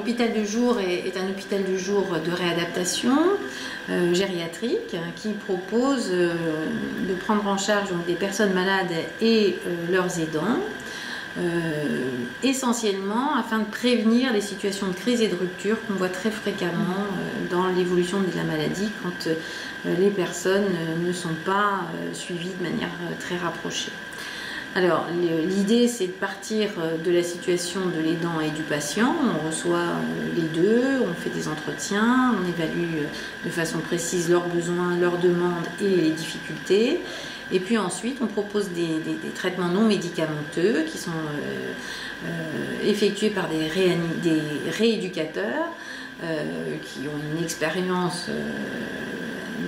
L'hôpital de jour est un hôpital de jour de réadaptation gériatrique qui propose de prendre en charge donc, des personnes malades et leurs aidants, essentiellement afin de prévenir les situations de crise et de rupture qu'on voit très fréquemment dans l'évolution de la maladie quand les personnes ne sont pas suivies de manière très rapprochée. Alors, l'idée, c'est de partir de la situation de l'aidant et du patient. On reçoit les deux, on fait des entretiens, on évalue de façon précise leurs besoins, leurs demandes et les difficultés. Et puis ensuite, on propose des traitements non médicamenteux qui sont effectués par des rééducateurs qui ont une expérience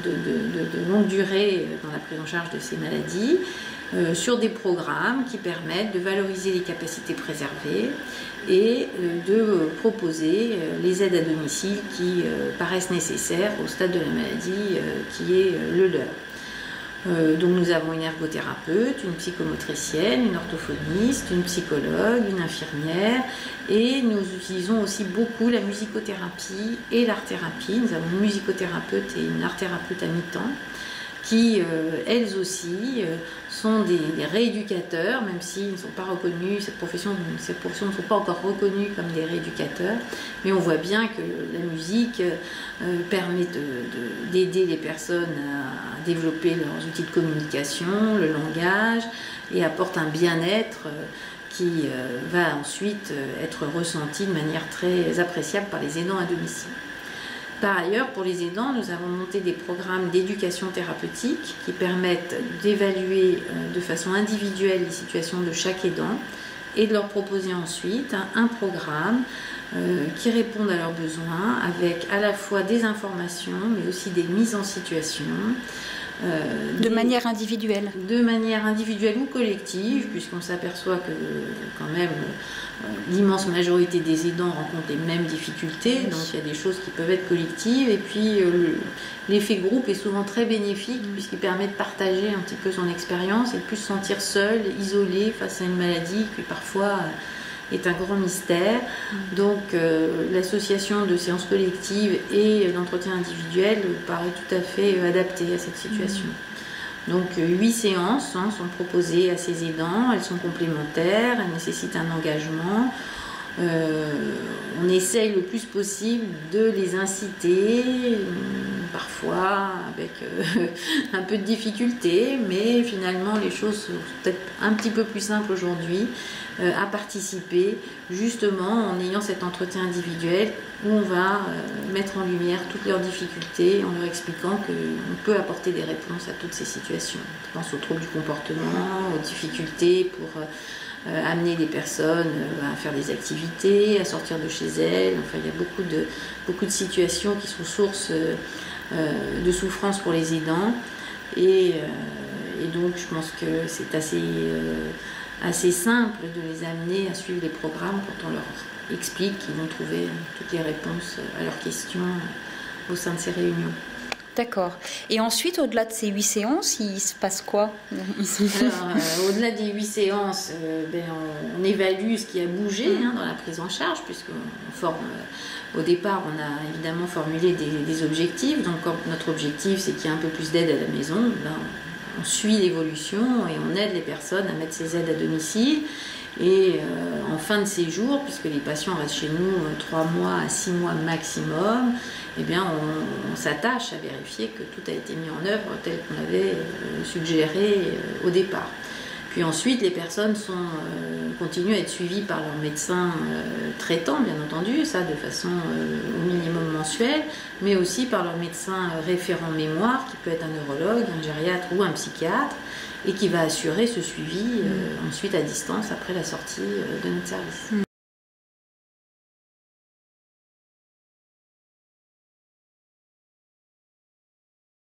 de longue durée dans la prise en charge de ces maladies, sur des programmes qui permettent de valoriser les capacités préservées et de proposer les aides à domicile qui paraissent nécessaires au stade de la maladie qui est le leur. Donc nous avons une ergothérapeute, une psychomotricienne, une orthophoniste, une psychologue, une infirmière et nous utilisons aussi beaucoup la musicothérapie et l'art-thérapie. Nous avons une musicothérapeute et une art-thérapeute à mi-temps qui, elles aussi, sont des rééducateurs, même s'ils ne sont pas reconnus, ces professions ne sont pas encore reconnues comme des rééducateurs, mais on voit bien que la musique permet d'aider les personnes à développer leurs outils de communication, le langage, et apporte un bien-être qui va ensuite être ressenti de manière très appréciable par les aidants à domicile. Par ailleurs, pour les aidants, nous avons monté des programmes d'éducation thérapeutique qui permettent d'évaluer de façon individuelle les situations de chaque aidant et de leur proposer ensuite un programme qui réponde à leurs besoins avec à la fois des informations mais aussi des mises en situation. De manière individuelle. De manière individuelle ou collective, puisqu'on s'aperçoit que quand même l'immense majorité des aidants rencontrent les mêmes difficultés, donc il y a des choses qui peuvent être collectives, et puis l'effet groupe est souvent très bénéfique puisqu'il permet de partager un petit peu son expérience et de plus se sentir seul, isolé face à une maladie qui parfois est un grand mystère. Donc l'association de séances collectives et d'entretien individuel paraît tout à fait adaptée à cette situation. Donc 8 séances sont proposées à ces aidants, elles sont complémentaires, elles nécessitent un engagement. On essaye le plus possible de les inciter, parfois avec un peu de difficulté, mais finalement les choses sont peut-être un petit peu plus simples aujourd'hui, à participer justement en ayant cet entretien individuel où on va mettre en lumière toutes leurs difficultés en leur expliquant qu'on peut apporter des réponses à toutes ces situations. Je pense aux troubles du comportement, aux difficultés pour amener des personnes à faire des activités, à sortir de chez elles. Enfin, il y a beaucoup de situations qui sont source de souffrance pour les aidants. Et donc, je pense que c'est assez simple de les amener à suivre les programmes quand on leur explique qu'ils vont trouver toutes les réponses à leurs questions au sein de ces réunions. D'accord. Et ensuite, au-delà de ces 8 séances, il se passe quoi? Alors, au-delà des 8 séances, on évalue ce qui a bougé dans la prise en charge, puisqu'on forme, au départ, on a évidemment formulé des objectifs. Donc, quand notre objectif, c'est qu'il y ait un peu plus d'aide à la maison, on suit l'évolution et on aide les personnes à mettre ces aides à domicile. Et en fin de séjour, puisque les patients restent chez nous 3 mois à 6 mois maximum, eh bien on s'attache à vérifier que tout a été mis en œuvre tel qu'on avait suggéré au départ. Puis ensuite, les personnes continuent à être suivies par leur médecin traitant, bien entendu, ça de façon au minimum mensuelle, mais aussi par leur médecin référent mémoire, qui peut être un neurologue, un gériatre ou un psychiatre, et qui va assurer ce suivi ensuite à distance après la sortie de notre service.